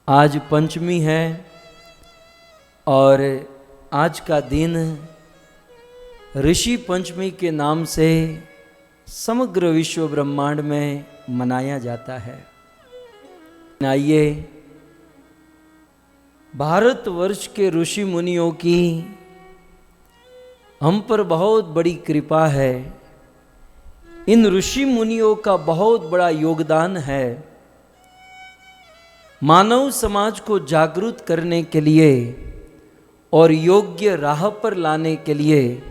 आज पंचमी है और आज का दिन ऋषि पंचमी के नाम से समग्र विश्व ब्रह्मांड में मनाया जाता है। आइए भारतवर्ष के ऋषि मुनियों की हम पर बहुत बड़ी कृपा है। इन ऋषि मुनियों का बहुत बड़ा योगदान है मानव समाज को जागरूक करने के लिए और योग्य राह पर लाने के लिए।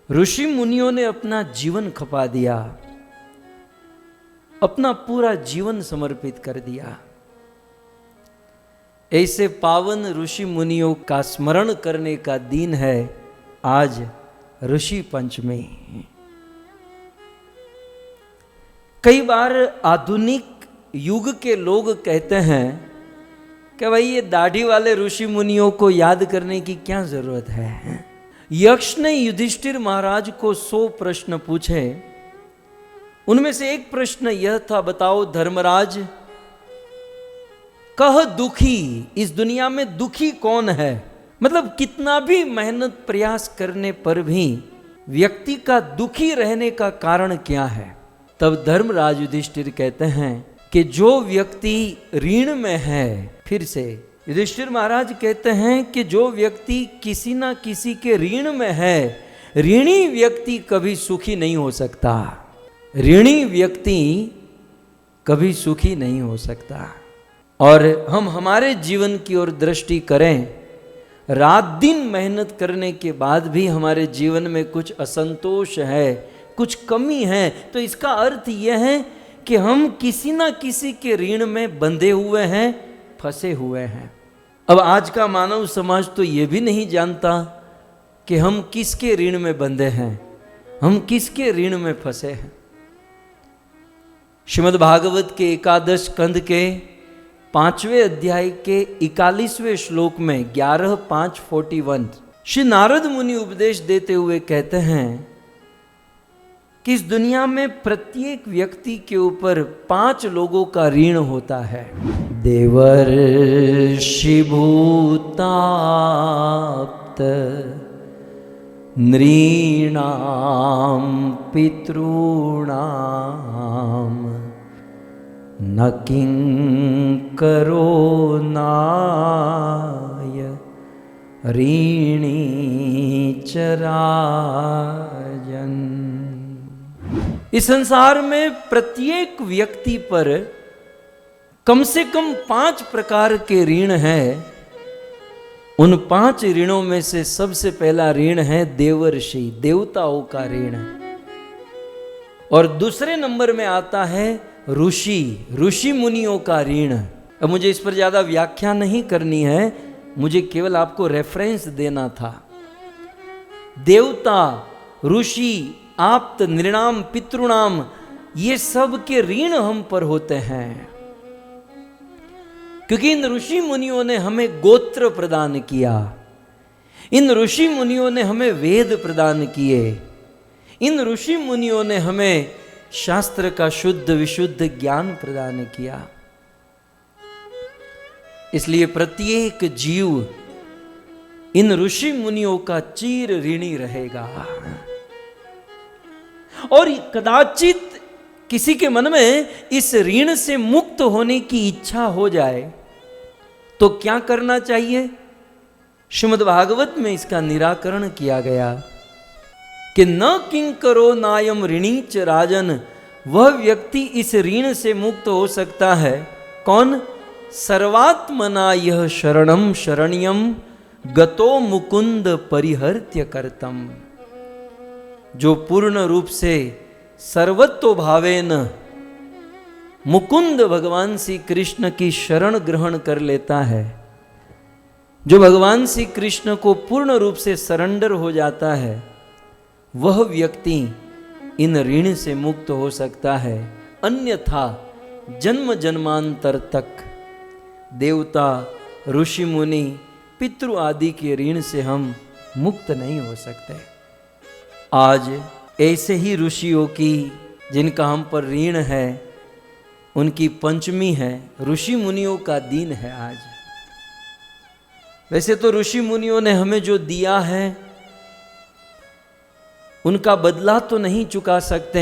ऋषि मुनियों ने अपना जीवन खपा दिया, अपना पूरा जीवन समर्पित कर दिया। ऐसे पावन ऋषि मुनियों का स्मरण करने का दिन है आज ऋषि पंचमी। कई बार आधुनिक युग के लोग कहते हैं कि भाई ये दाढ़ी वाले ऋषि मुनियों को याद करने की क्या जरूरत है। यक्ष ने युधिष्ठिर महाराज को 100 प्रश्न पूछे। उनमें से एक प्रश्न यह था, बताओ धर्मराज, कह दुखी, इस दुनिया में दुखी कौन है? मतलब कितना भी मेहनत प्रयास करने पर भी व्यक्ति का दुखी रहने का कारण क्या है? तब धर्मराज युधिष्ठिर कहते हैं कि जो व्यक्ति ऋण में है। फिर से युधिष्ठिर महाराज कहते हैं कि जो व्यक्ति किसी ना किसी के ऋण में है, ऋणी व्यक्ति कभी सुखी नहीं हो सकता। ऋणी व्यक्ति कभी सुखी नहीं हो सकता। और हम हमारे जीवन की ओर दृष्टि करें, रात दिन मेहनत करने के बाद भी हमारे जीवन में कुछ असंतोष है, कुछ कमी है, तो इसका अर्थ यह है कि हम किसी ना किसी के ऋण में बंधे हुए हैं, फंसे हुए हैं। अब आज का मानव समाज तो ये भी नहीं जानता कि हम किसके ऋण में बंधे हैं, हम किसके ऋण में फंसे हैं। श्रीमद् भागवत के एकादश स्कंद के 5वें अध्याय के 41वें श्लोक में 11:5:41 श्री नारद मुनि उपदेश देते हुए कहते हैं कि इस दुनिया में प्रत्येक व्यक्ति के ऊपर 5 लोगों का ऋण होता है। देवर्षि भूताप्त नृणां पितॄणां न किंकरो नाय ऋणी च राजन्। इस संसार में प्रत्येक व्यक्ति पर कम से कम 5 प्रकार के ऋण हैं। उन 5 ऋणों में से सबसे पहला ऋण है देवर्षि, देवताओं का ऋण। और दूसरे नंबर में आता है ऋषि, ऋषि मुनियों का ऋण। अब मुझे इस पर ज्यादा व्याख्या नहीं करनी है, मुझे केवल आपको रेफरेंस देना था। देवता, ऋषि, आप्त, नृणाम, पितृणाम, ये सब के ऋण हम पर होते हैं, क्योंकि इन ऋषि मुनियों ने हमें गोत्र प्रदान किया, इन ऋषि मुनियों ने हमें वेद प्रदान किए, इन ऋषि मुनियों ने हमें शास्त्र का शुद्ध विशुद्ध ज्ञान प्रदान किया। इसलिए प्रत्येक जीव इन ऋषि मुनियों का चिर ऋणी रहेगा। और कदाचित किसी के मन में इस ऋण से मुक्त होने की इच्छा हो जाए तो क्या करना चाहिए? श्रीमद् भागवत में इसका निराकरण किया गया कि न किंकरो नायम ऋणी च राजन। वह व्यक्ति इस ऋण से मुक्त हो सकता है। कौन? सर्वात्मना यह शरणम शरण्यम गतो मुकुंद परिहर्त्य करतम। जो पूर्ण रूप से सर्वतो भावेन मुकुंद भगवान श्री कृष्ण की शरण ग्रहण कर लेता है, जो भगवान श्री कृष्ण को पूर्ण रूप से सरेंडर हो जाता है, वह व्यक्ति इन ऋण से मुक्त हो सकता है। अन्यथा जन्म जन्मांतर तक देवता, ऋषि मुनि, पितृ आदि के ऋण से हम मुक्त नहीं हो सकते। आज ऐसे ही ऋषियों की जिनका हम पर ऋण है, उनकी पंचमी है, ऋषि मुनियों का दिन है आज। वैसे तो ऋषि मुनियों ने हमें जो दिया है उनका बदला तो नहीं चुका सकते,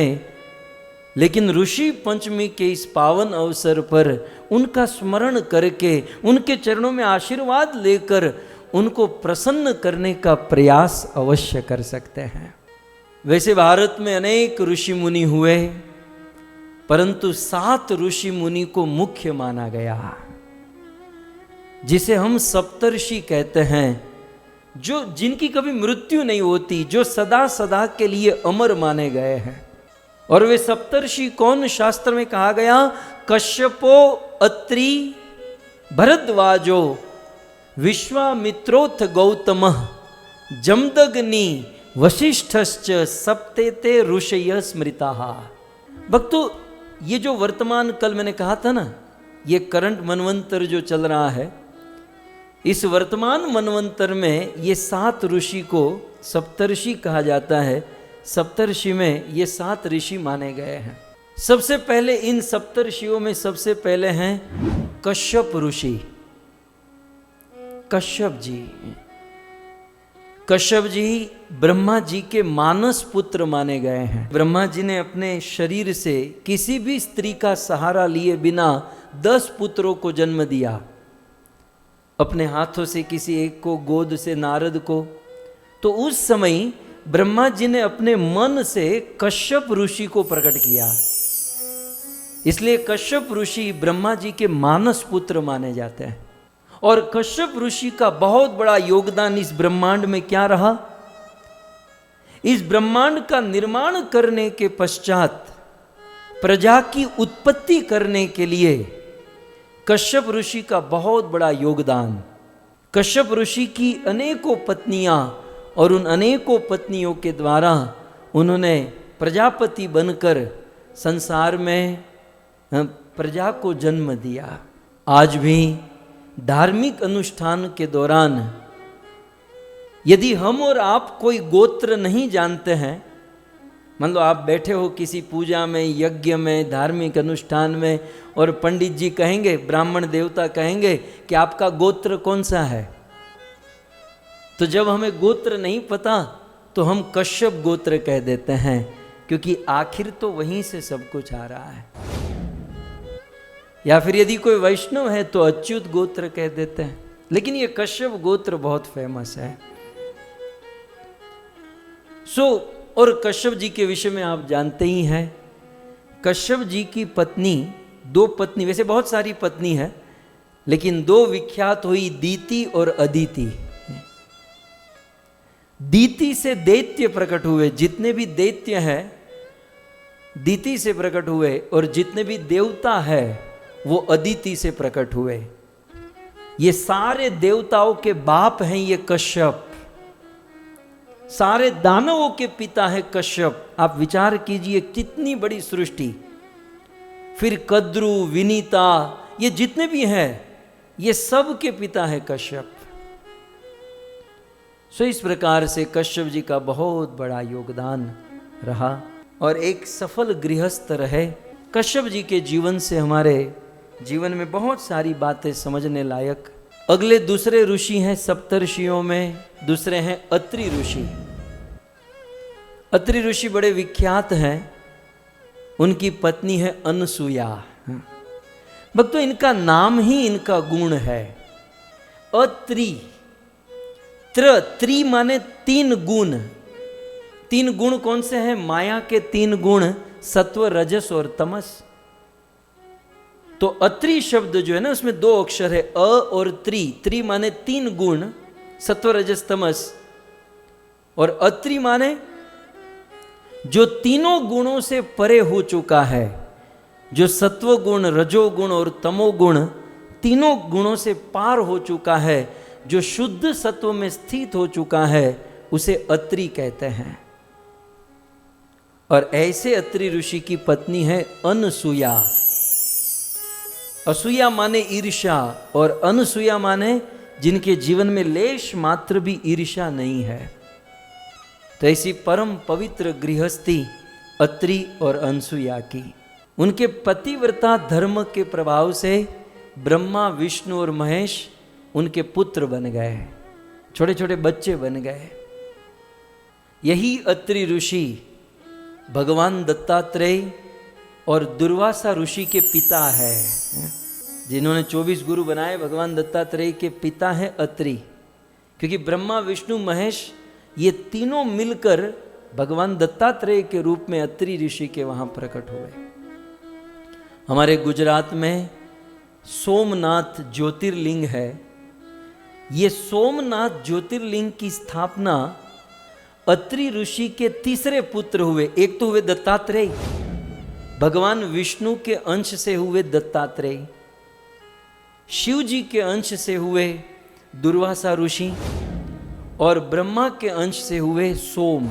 लेकिन ऋषि पंचमी के इस पावन अवसर पर उनका स्मरण करके उनके चरणों में आशीर्वाद लेकर उनको प्रसन्न करने का प्रयास अवश्य कर सकते हैं। वैसे भारत में अनेक ऋषि मुनि हुए, परंतु 7 ऋषि मुनि को मुख्य माना गया, जिसे हम सप्तर्षि कहते हैं, जो जिनकी कभी मृत्यु नहीं होती, जो सदा सदा के लिए अमर माने गए हैं। और वे सप्तर्षि कौन? शास्त्र में कहा गया, कश्यपो, अत्रि, भरद्वाजो, विश्वामित्रोथ गौतमः, जमदग्नि, वशिष्ठश्च सप्तेते ऋषय स्मृताः। भक्तों, ये जो वर्तमान कल मैंने कहा था ना, ये करंट मनवंतर जो चल रहा है, इस वर्तमान मनवंतर में ये 7 ऋषि को सप्तर्षि कहा जाता है। सप्तर्षि में ये 7 ऋषि माने गए हैं। सबसे पहले इन सप्तर्षियों में सबसे पहले हैं कश्यप ऋषि। कश्यप जी, कश्यप जी ब्रह्मा जी के मानस पुत्र माने गए हैं। ब्रह्मा जी ने अपने शरीर से किसी भी स्त्री का सहारा लिए बिना 10 पुत्रों को जन्म दिया। अपने हाथों से किसी एक को, गोद से नारद को। तो उस समय ब्रह्मा जी ने अपने मन से कश्यप ऋषि को प्रकट किया, इसलिए कश्यप ऋषि ब्रह्मा जी के मानस पुत्र माने जाते हैं। और कश्यप ऋषि का बहुत बड़ा योगदान इस ब्रह्मांड में क्या रहा? इस ब्रह्मांड का निर्माण करने के पश्चात प्रजा की उत्पत्ति करने के लिए कश्यप ऋषि का बहुत बड़ा योगदान। कश्यप ऋषि की अनेकों पत्नियां, और उन अनेकों पत्नियों के द्वारा उन्होंने प्रजापति बनकर संसार में प्रजा को जन्म दिया। आज भी धार्मिक अनुष्ठान के दौरान यदि हम और आप कोई गोत्र नहीं जानते हैं, मान लो आप बैठे हो किसी पूजा में, यज्ञ में, धार्मिक अनुष्ठान में, और पंडित जी कहेंगे, ब्राह्मण देवता कहेंगे कि आपका गोत्र कौन सा है, तो जब हमें गोत्र नहीं पता तो हम कश्यप गोत्र कह देते हैं, क्योंकि आखिर तो वहीं से सब कुछ आ रहा है। या फिर यदि कोई वैष्णव है तो अच्युत गोत्र कह देते हैं, लेकिन ये कश्यप गोत्र बहुत फेमस है। और कश्यप जी के विषय में आप जानते ही हैं, कश्यप जी की पत्नी, 2 पत्नी, वैसे बहुत सारी पत्नी है, लेकिन 2 विख्यात हुई, दीति और अदिति। दीति से दैत्य प्रकट हुए, जितने भी दैत्य हैं दीति से प्रकट हुए, और जितने भी देवता है वो अदिति से प्रकट हुए। ये सारे देवताओं के बाप हैं ये कश्यप, सारे दानवों के पिता है कश्यप। आप विचार कीजिए कितनी बड़ी सृष्टि। फिर कद्रु, विनीता, ये जितने भी हैं ये सब के पिता है कश्यप। इस प्रकार से कश्यप जी का बहुत बड़ा योगदान रहा और एक सफल गृहस्थ रहे। कश्यप जी के जीवन से हमारे जीवन में बहुत सारी बातें समझने लायक। अगले दूसरे ऋषि हैं सप्तर्षियों में, दूसरे हैं अत्रि ऋषि। अत्रि ऋषि बड़े विख्यात हैं, उनकी पत्नी है अनसुया। भक्तों, इनका नाम ही इनका गुण है, अत्रि। त्रि माने 3 गुण। 3 गुण कौन से हैं? माया के 3 गुण, सत्व, रजस और तमस। तो अत्रि शब्द जो है ना, उसमें 2 अक्षर है, अ और त्रि। त्रि माने 3 गुण, सत्व, रजस, तमस। और अत्रि माने जो तीनों गुणों से परे हो चुका है, जो सत्व गुण, रजोगुण और तमोगुण, तीनों गुणों से पार हो चुका है, जो शुद्ध सत्व में स्थित हो चुका है, उसे अत्रि कहते हैं। और ऐसे अत्रि ऋषि की पत्नी है अनसुया। असूया माने ईर्ष्या, और अनसुया माने जिनके जीवन में लेश मात्र भी ईर्ष्या नहीं है। तो ऐसी परम पवित्र गृहस्थी अत्रि और अनसुया की। उनके पतिव्रता धर्म के प्रभाव से ब्रह्मा, विष्णु और महेश उनके पुत्र बन गए, छोटे छोटे बच्चे बन गए। यही अत्रि ऋषि भगवान दत्तात्रेय और दुर्वासा ऋषि के पिता है। जिन्होंने 24 गुरु बनाए, भगवान दत्तात्रेय के पिता है अत्रि। क्योंकि ब्रह्मा, विष्णु, महेश ये तीनों मिलकर भगवान दत्तात्रेय के रूप में अत्रि ऋषि के वहां प्रकट हुए। हमारे गुजरात में सोमनाथ ज्योतिर्लिंग है। ये सोमनाथ ज्योतिर्लिंग की स्थापना अत्रि ऋषि के तीसरे पुत्र हुए। एक तो हुए दत्तात्रेय, भगवान विष्णु के अंश से हुए दत्तात्रेय, शिव जी के अंश से हुए दुर्वासा ऋषि और ब्रह्मा के अंश से हुए सोम।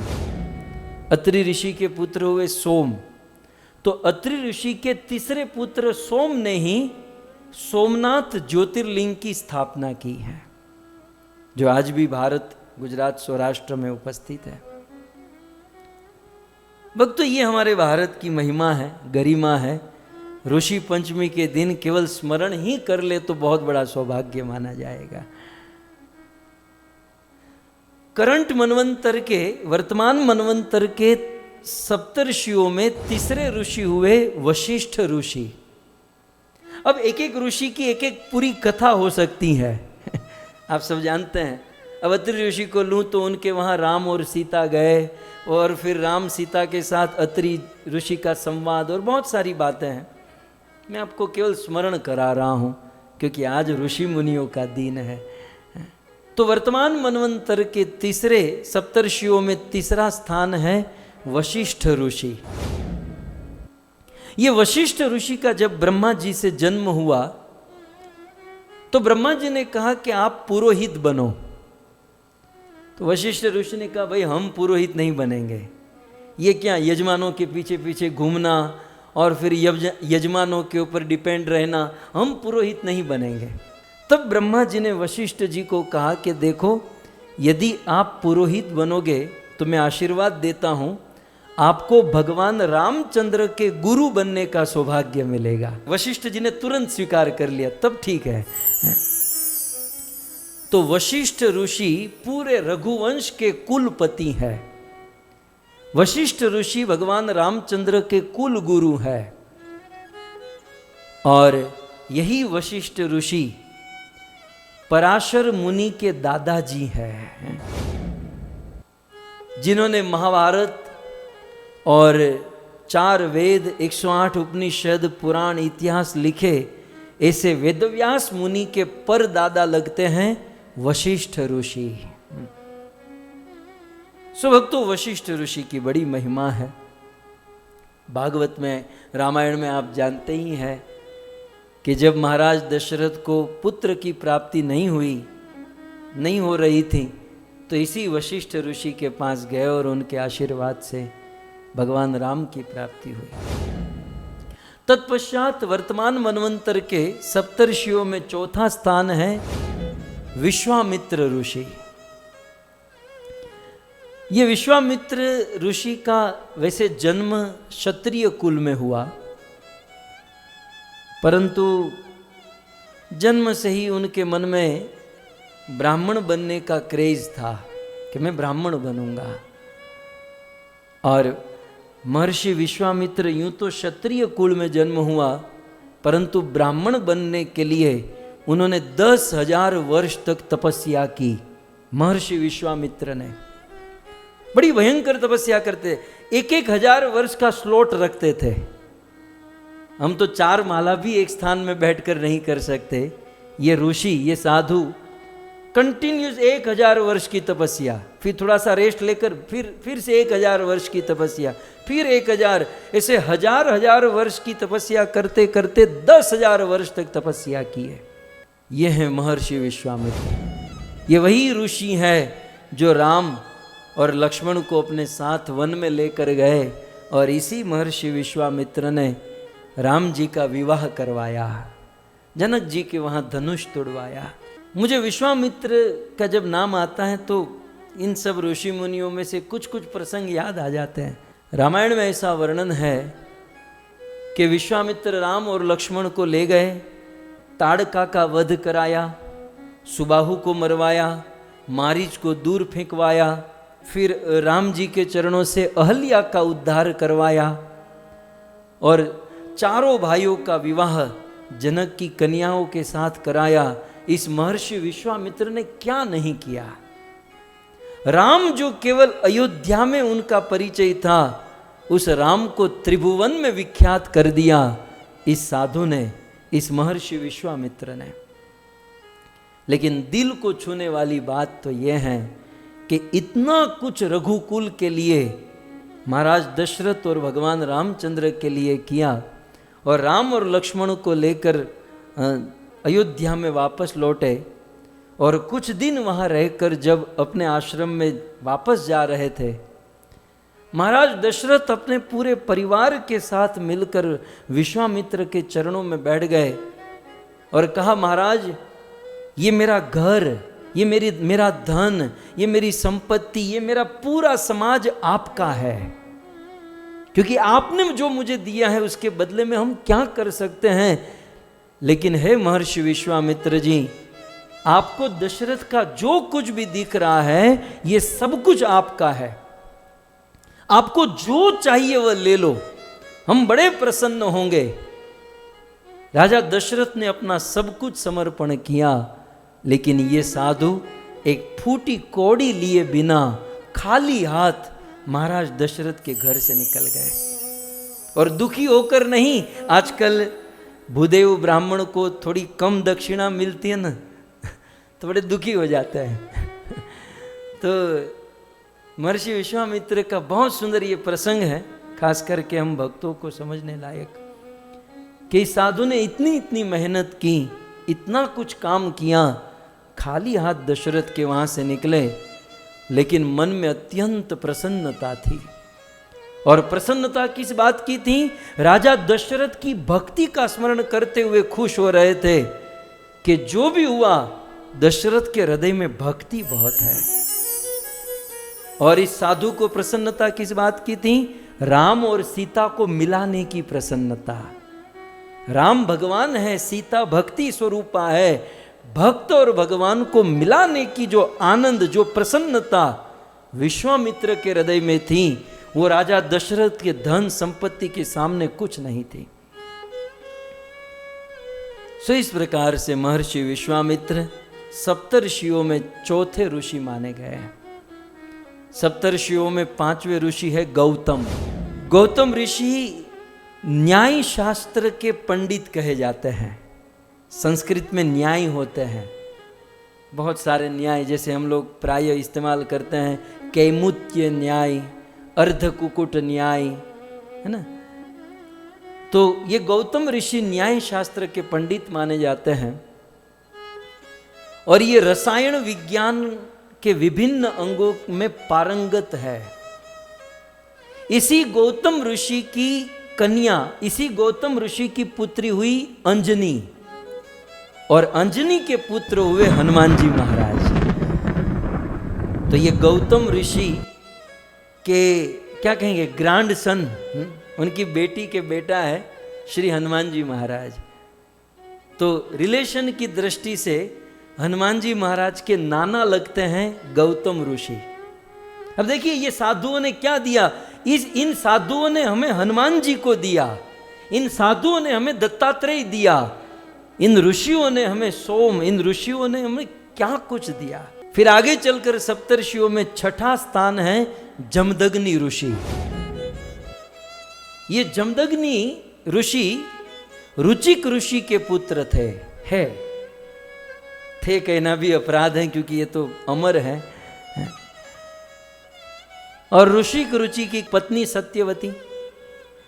अत्रि ऋषि के पुत्र हुए सोम। तो अत्रि ऋषि के तीसरे पुत्र सोम ने ही सोमनाथ ज्योतिर्लिंग की स्थापना की है, जो आज भी भारत, गुजरात, सौराष्ट्र में उपस्थित है। भक्तों, ये हमारे भारत की महिमा है, गरिमा है। ऋषि पंचमी के दिन केवल स्मरण ही कर ले तो बहुत बड़ा सौभाग्य माना जाएगा। करंट मनवंतर के, वर्तमान मनवंतर के सप्तर्षियों में तीसरे ऋषि हुए वशिष्ठ ऋषि। अब एक एक ऋषि की एक एक पूरी कथा हो सकती है। आप सब जानते हैं। अब अत्रि ऋषि को लूँ तो उनके वहाँ राम और सीता गए, और फिर राम सीता के साथ अत्रि ऋषि का संवाद, और बहुत सारी बातें हैं। मैं आपको केवल स्मरण करा रहा हूँ क्योंकि आज ऋषि मुनियों का दिन है। तो वर्तमान मनवंतर के तीसरे सप्तर्षियों में तीसरा स्थान है वशिष्ठ ऋषि। ये वशिष्ठ ऋषि का जब ब्रह्मा जी से जन्म हुआ तो ब्रह्मा जी ने कहा कि आप पुरोहित बनो। तो वशिष्ठ ऋषि ने कहा, भाई हम पुरोहित नहीं बनेंगे। ये क्या यजमानों के पीछे पीछे घूमना और फिर यजमानों के ऊपर डिपेंड रहना, हम पुरोहित नहीं बनेंगे। तब ब्रह्मा जी ने वशिष्ठ जी को कहा कि देखो, यदि आप पुरोहित बनोगे तो मैं आशीर्वाद देता हूँ, आपको भगवान रामचंद्र के गुरु बनने का सौभाग्य मिलेगा। वशिष्ठ जी ने तुरंत स्वीकार कर लिया। तब ठीक है। तो वशिष्ठ ऋषि पूरे रघुवंश के कुलपति है। वशिष्ठ ऋषि भगवान रामचंद्र के कुल गुरु है। और यही वशिष्ठ ऋषि पराशर मुनि के दादाजी हैं, जिन्होंने महाभारत और 4 वेद, 108 उपनिषद, पुराण, इतिहास लिखे। ऐसे वेदव्यास मुनि के परदादा लगते हैं वशिष्ठ ऋषि। सो भक्तों, वशिष्ठ ऋषि की बड़ी महिमा है। भागवत में, रामायण में आप जानते ही हैं कि जब महाराज दशरथ को पुत्र की प्राप्ति नहीं हो रही थी, तो इसी वशिष्ठ ऋषि के पास गए और उनके आशीर्वाद से भगवान राम की प्राप्ति हुई। तत्पश्चात वर्तमान मनवंतर के सप्तर्षियों में चौथा स्थान है विश्वामित्र ऋषि। ये विश्वामित्र ऋषि का वैसे जन्म क्षत्रिय कुल में हुआ, परंतु जन्म से ही उनके मन में ब्राह्मण बनने का क्रेज था कि मैं ब्राह्मण बनूंगा। और महर्षि विश्वामित्र यूं तो क्षत्रिय कुल में जन्म हुआ, परंतु ब्राह्मण बनने के लिए उन्होंने 10,000 वर्ष तक तपस्या की। महर्षि विश्वामित्र ने बड़ी भयंकर तपस्या करते, 1-1 हजार वर्ष का स्लॉट रखते थे। हम तो 4 माला भी एक स्थान में बैठकर नहीं कर सकते। ये ऋषि, ये साधु कंटिन्यूस 1000 वर्ष की तपस्या, फिर थोड़ा सा रेस्ट लेकर फिर से 1000 वर्ष की तपस्या, फिर 1000, ऐसे हजार वर्ष की तपस्या करते करते 10,000 वर्ष तक तपस्या की है। ये है महर्षि विश्वामित्र। ये वही ऋषि है जो राम और लक्ष्मण को अपने साथ वन में लेकर गए, और इसी महर्षि विश्वामित्र ने राम जी का विवाह करवाया, जनक जी के वहाँ धनुष तोड़वाया। मुझे विश्वामित्र का जब नाम आता है तो इन सब ऋषि मुनियों में से कुछ कुछ प्रसंग याद आ जाते हैं। रामायण में ऐसा वर्णन है कि विश्वामित्र राम और लक्ष्मण को ले गए, ताड़का का वध कराया, सुबाहु को मरवाया, मारीच को दूर फेंकवाया, फिर राम जी के चरणों से अहल्या का उद्धार करवाया और चारों भाइयों का विवाह जनक की कन्याओं के साथ कराया। इस महर्षि विश्वामित्र ने क्या नहीं किया। राम जो केवल अयोध्या में उनका परिचय था, उस राम को त्रिभुवन में विख्यात कर दिया इस साधु ने, इस महर्षि विश्वामित्र ने। लेकिन दिल को छूने वाली बात तो यह है कि इतना कुछ रघुकुल के लिए महाराज दशरथ और भगवान रामचंद्र के लिए किया, और राम और लक्ष्मण को लेकर अयोध्या में वापस लौटे, और कुछ दिन वहाँ रहकर जब अपने आश्रम में वापस जा रहे थे, महाराज दशरथ अपने पूरे परिवार के साथ मिलकर विश्वामित्र के चरणों में बैठ गए और कहा, महाराज ये मेरा घर, ये मेरा धन, ये मेरी संपत्ति, ये मेरा पूरा समाज आपका है, क्योंकि आपने जो मुझे दिया है उसके बदले में हम क्या कर सकते हैं। लेकिन हे महर्षि विश्वामित्र जी, आपको दशरथ का जो कुछ भी दिख रहा है ये सब कुछ आपका है, आपको जो चाहिए वह ले लो, हम बड़े प्रसन्न होंगे। राजा दशरथ ने अपना सब कुछ समर्पण किया, लेकिन ये साधु एक फूटी कौड़ी लिए बिना खाली हाथ महाराज दशरथ के घर से निकल गए, और दुखी होकर नहीं। आजकल भूदेव ब्राह्मण को थोड़ी कम दक्षिणा मिलती है ना, तो बड़े दुखी हो जाते हैं। तो महर्षि विश्वामित्र का बहुत सुंदर ये प्रसंग है, खास करके हम भक्तों को समझने लायक, कि इस साधु ने इतनी इतनी मेहनत की, इतना कुछ काम किया, खाली हाथ दशरथ के वहां से निकले, लेकिन मन में अत्यंत प्रसन्नता थी। और प्रसन्नता किस बात की थी? राजा दशरथ की भक्ति का स्मरण करते हुए खुश हो रहे थे कि जो भी हुआ दशरथ के हृदय में भक्ति बहुत है। और इस साधु को प्रसन्नता किस बात की थी? राम और सीता को मिलाने की प्रसन्नता। राम भगवान है, सीता भक्ति स्वरूपा है। भक्त और भगवान को मिलाने की जो आनंद, जो प्रसन्नता विश्वामित्र के हृदय में थी, वो राजा दशरथ के धन संपत्ति के सामने कुछ नहीं थी। सो इस प्रकार से महर्षि विश्वामित्र सप्तर्षियों में चौथे ऋषि माने गए हैं। सप्तर्षियों में पांचवें ऋषि है गौतम। गौतम ऋषि न्याय शास्त्र के पंडित कहे जाते हैं। संस्कृत में न्याय होते हैं, बहुत सारे न्याय, जैसे हम लोग प्राय इस्तेमाल करते हैं कैमुत्य न्याय, अर्धकुकुट न्याय, है ना। तो ये गौतम ऋषि न्याय शास्त्र के पंडित माने जाते हैं, और ये रसायन विज्ञान के विभिन्न अंगों में पारंगत है। इसी गौतम ऋषि की कन्या, इसी गौतम ऋषि की पुत्री हुई अंजनी, और अंजनी के पुत्र हुए हनुमान जी महाराज। तो ये गौतम ऋषि के क्या कहेंगे ग्रैंड सन, उनकी बेटी के बेटा है श्री हनुमान जी महाराज। तो रिलेशन की दृष्टि से हनुमान जी महाराज के नाना लगते हैं गौतम ऋषि। अब देखिए ये साधुओं ने क्या दिया, इन साधुओं ने हमें हनुमान जी को दिया, इन साधुओं ने हमें दत्तात्रेय दिया, इन ऋषियों ने हमें सोम, इन ऋषियों ने हमें क्या कुछ दिया। फिर आगे चलकर सप्तर्षियों में छठा स्थान है जमदग्नि ऋषि। ये जमदग्नि ऋषि रुचिक ऋषि के पुत्र थे। थे कहना भी अपराध है क्योंकि ये तो अमर है। और रुचिक ऋषि की पत्नी सत्यवती,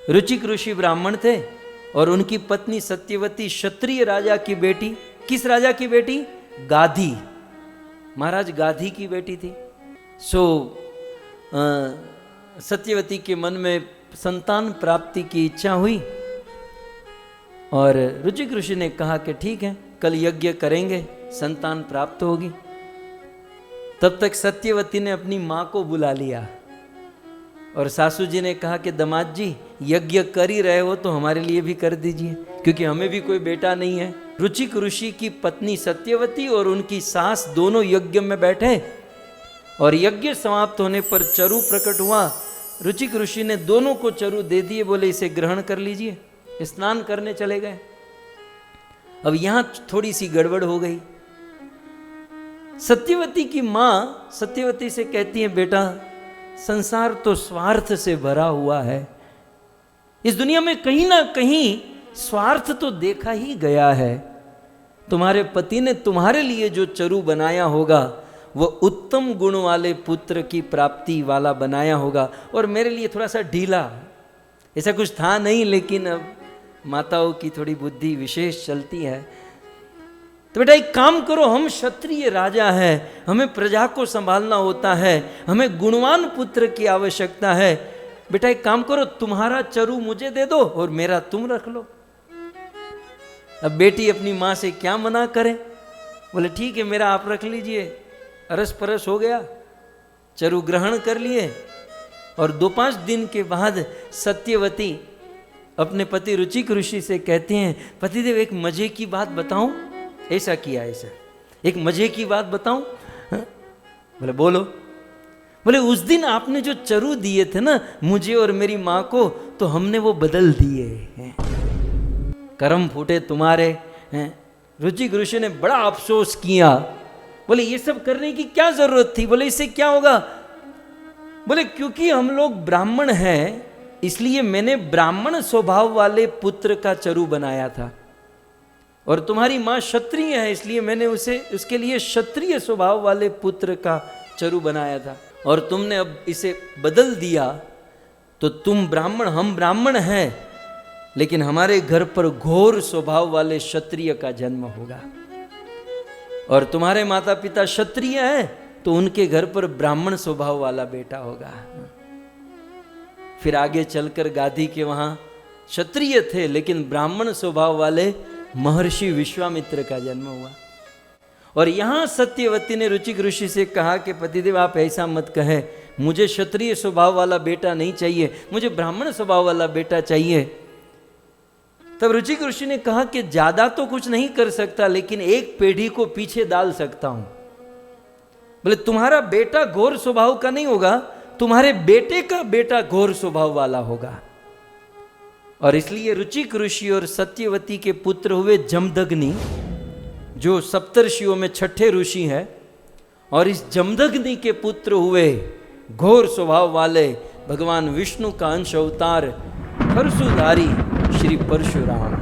रुचिक ऋषि ब्राह्मण थे और उनकी पत्नी सत्यवती क्षत्रिय राजा की बेटी। किस राजा की बेटी? गाधी, महाराज गाधी की बेटी थी। सो सत्यवती के मन में संतान प्राप्ति की इच्छा हुई और रुचिक ऋषि ने कहा कि ठीक है, कल यज्ञ करेंगे, संतान प्राप्त होगी। तब तक सत्यवती ने अपनी माँ को बुला लिया और सासू जी ने कहा कि दामाद जी यज्ञ कर ही रहे हो तो हमारे लिए भी कर दीजिए, क्योंकि हमें भी कोई बेटा नहीं है। रुचिक ऋषि की पत्नी सत्यवती और उनकी सास दोनों यज्ञ में बैठे और यज्ञ समाप्त होने पर चरु प्रकट हुआ। रुचिक ऋषि ने दोनों को चरु दे दिए, बोले इसे ग्रहण कर लीजिए। स्नान करने चले गए। अब यहां थोड़ी सी गड़बड़ हो गई। सत्यवती की मां सत्यवती से कहती है, बेटा संसार तो स्वार्थ से भरा हुआ है, इस दुनिया में कहीं ना कहीं स्वार्थ तो देखा ही गया है। तुम्हारे पति ने तुम्हारे लिए जो चरु बनाया होगा वो उत्तम गुण वाले पुत्र की प्राप्ति वाला बनाया होगा, और मेरे लिए थोड़ा सा ढीला, ऐसा कुछ था नहीं, लेकिन अब माताओं की थोड़ी बुद्धि विशेष चलती है। तो बेटा एक काम करो, हम क्षत्रिय राजा हैं, हमें प्रजा को संभालना होता है, हमें गुणवान पुत्र की आवश्यकता है। बेटा एक काम करो, तुम्हारा चरु मुझे दे दो और मेरा तुम रख लो। अब बेटी अपनी माँ से क्या मना करे, बोले ठीक है मेरा आप रख लीजिए। अरस परस हो गया, चरु ग्रहण कर लिए। और 2-5 दिन के बाद सत्यवती अपने पति रुचिक ऋषि से कहते हैं, पतिदेव एक मजे की बात बताऊं। ऐसा किया, ऐसा एक मजे की बात बताऊं। बोले बोलो। बोले उस दिन आपने जो चरु दिए थे ना मुझे और मेरी माँ को, तो हमने वो बदल दिए हैं, कर्म फूटे तुम्हारे हैं। रुचिक ऋषि ने बड़ा अफसोस किया। बोले ये सब करने की क्या जरूरत थी। बोले इससे क्या होगा। बोले क्योंकि हम लोग ब्राह्मण हैं, इसलिए मैंने ब्राह्मण स्वभाव वाले पुत्र का चरु बनाया था, और तुम्हारी माँ क्षत्रिय है इसलिए मैंने उसके लिए क्षत्रिय स्वभाव वाले पुत्र का चरु बनाया था, और तुमने अब इसे बदल दिया। तो तुम ब्राह्मण, हम ब्राह्मण हैं, लेकिन हमारे घर पर घोर स्वभाव वाले क्षत्रिय का जन्म होगा, और तुम्हारे माता पिता क्षत्रिय हैं तो उनके घर पर ब्राह्मण स्वभाव वाला बेटा होगा। फिर आगे चलकर गादी के वहां क्षत्रिय थे लेकिन ब्राह्मण स्वभाव वाले महर्षि विश्वामित्र का जन्म हुआ। और यहां सत्यवती ने रुचिक ऋषि से कहा कि पतिदेव आप ऐसा मत कहे, मुझे क्षत्रिय स्वभाव वाला बेटा नहीं चाहिए, मुझे ब्राह्मण स्वभाव वाला बेटा चाहिए। तब रुचिक ऋषि ने कहा कि ज्यादा तो कुछ नहीं कर सकता, लेकिन एक पीढ़ी को पीछे डाल सकता हूं। बोले तुम्हारा बेटा घोर स्वभाव का नहीं होगा, तुम्हारे बेटे का बेटा घोर स्वभाव वाला होगा। और इसलिए रुचिक ऋषि और सत्यवती के पुत्र हुए जमदग्नि, जो सप्तर्षियों में 6ठे ऋषि हैं, और इस जमदग्नि के पुत्र हुए घोर स्वभाव वाले भगवान विष्णु का अंश अवतार परशुधारी श्री परशुराम।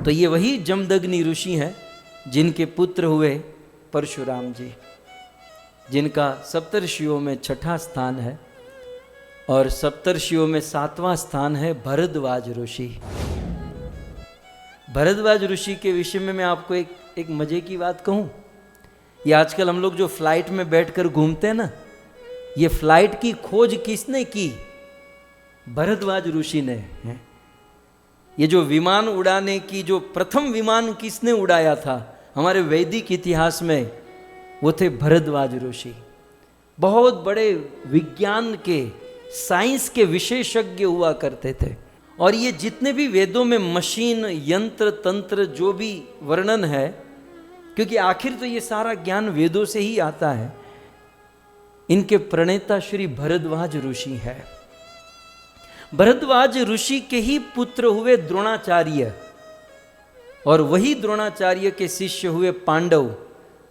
तो ये वही जमदग्नि ऋषि हैं जिनके पुत्र हुए परशुराम जी, जिनका सप्तर्षियों में 6ठा स्थान है, और सप्तर्षियों में 7वां स्थान है भरद्वाज ऋषि। भरद्वाज ऋषि के विषय में मैं आपको एक मजे की बात कहूं। ये आजकल हम लोग जो फ्लाइट में बैठकर घूमते हैं ना, ये फ्लाइट की खोज किसने की? भरद्वाज ऋषि ने। ये जो विमान उड़ाने की जो प्रथम विमान किसने उड़ाया था हमारे वैदिक इतिहास में, वो थे भरद्वाज ऋषि। बहुत बड़े विज्ञान के, साइंस के विशेषज्ञ हुआ करते थे, और ये जितने भी वेदों में मशीन, यंत्र, तंत्र जो भी वर्णन है, क्योंकि आखिर तो ये सारा ज्ञान वेदों से ही आता है, इनके प्रणेता श्री भरद्वाज ऋषि है। भरद्वाज ऋषि के ही पुत्र हुए द्रोणाचार्य, और वही द्रोणाचार्य के शिष्य हुए पांडव,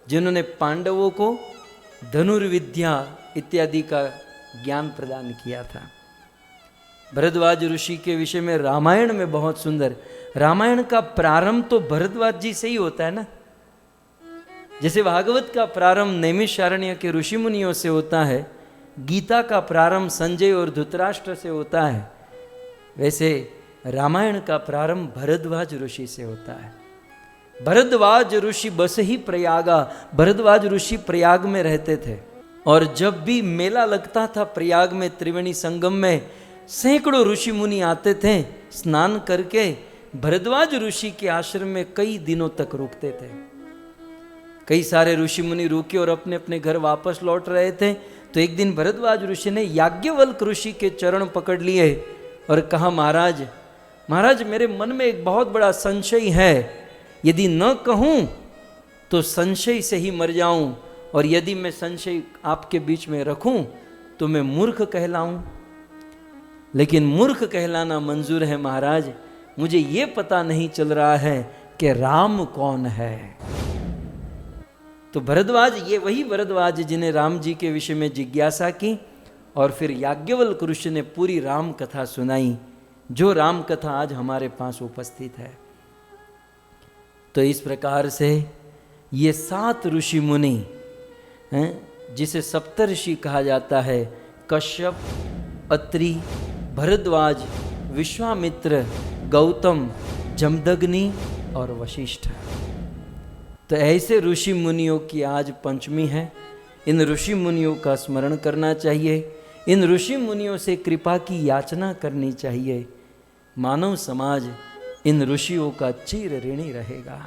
जिन्होंने पांडवों को धनुर्विद्या इत्यादि का ज्ञान प्रदान किया था। भरद्वाज ऋषि के विषय में रामायण में बहुत सुंदर, रामायण का प्रारंभ तो भरद्वाज जी से ही होता है ना। जैसे भागवत का प्रारंभ नैमिषारण्य के ऋषि मुनियों से होता है, गीता का प्रारंभ संजय और धृतराष्ट्र से होता है, वैसे रामायण का प्रारंभ भरद्वाज ऋषि से होता है। भरद्वाज ऋषि बस ही प्रयागा, भरद्वाज ऋषि प्रयाग में रहते थे, और जब भी मेला लगता था प्रयाग में त्रिवेणी संगम में, सैकड़ों ऋषि मुनि आते थे स्नान करके, भरद्वाज ऋषि के आश्रम में कई दिनों तक रुकते थे। कई सारे ऋषि मुनि रुके और अपने अपने घर वापस लौट रहे थे, तो एक दिन भरद्वाज ऋषि ने याज्ञवल्क ऋषि के चरण पकड़ लिए और कहा, महाराज महाराज मेरे मन में एक बहुत बड़ा संशय है, यदि न कहूं तो संशय से ही मर जाऊं, और यदि मैं संशय आपके बीच में रखूं तो मैं मूर्ख कहलाऊं। लेकिन मूर्ख कहलाना मंजूर है महाराज, मुझे ये पता नहीं चल रहा है कि राम कौन है। तो भरद्वाज, ये वही भरद्वाज जिन्हें राम जी के विषय में जिज्ञासा की, और फिर याज्ञवल्क ऋषि ने पूरी राम कथा सुनाई, जो राम कथा आज हमारे पास उपस्थित है। तो इस प्रकार से ये 7 ऋषि मुनि हैं, जिसे सप्तऋषि कहा जाता है, कश्यप, अत्रि, भरद्वाज, विश्वामित्र, गौतम, जमदग्नि और वशिष्ठ। तो ऐसे ऋषि मुनियों की आज पंचमी है। इन ऋषि मुनियों का स्मरण करना चाहिए, इन ऋषि मुनियों से कृपा की याचना करनी चाहिए। मानव समाज इन ऋषियों का चिर ऋणी रहेगा।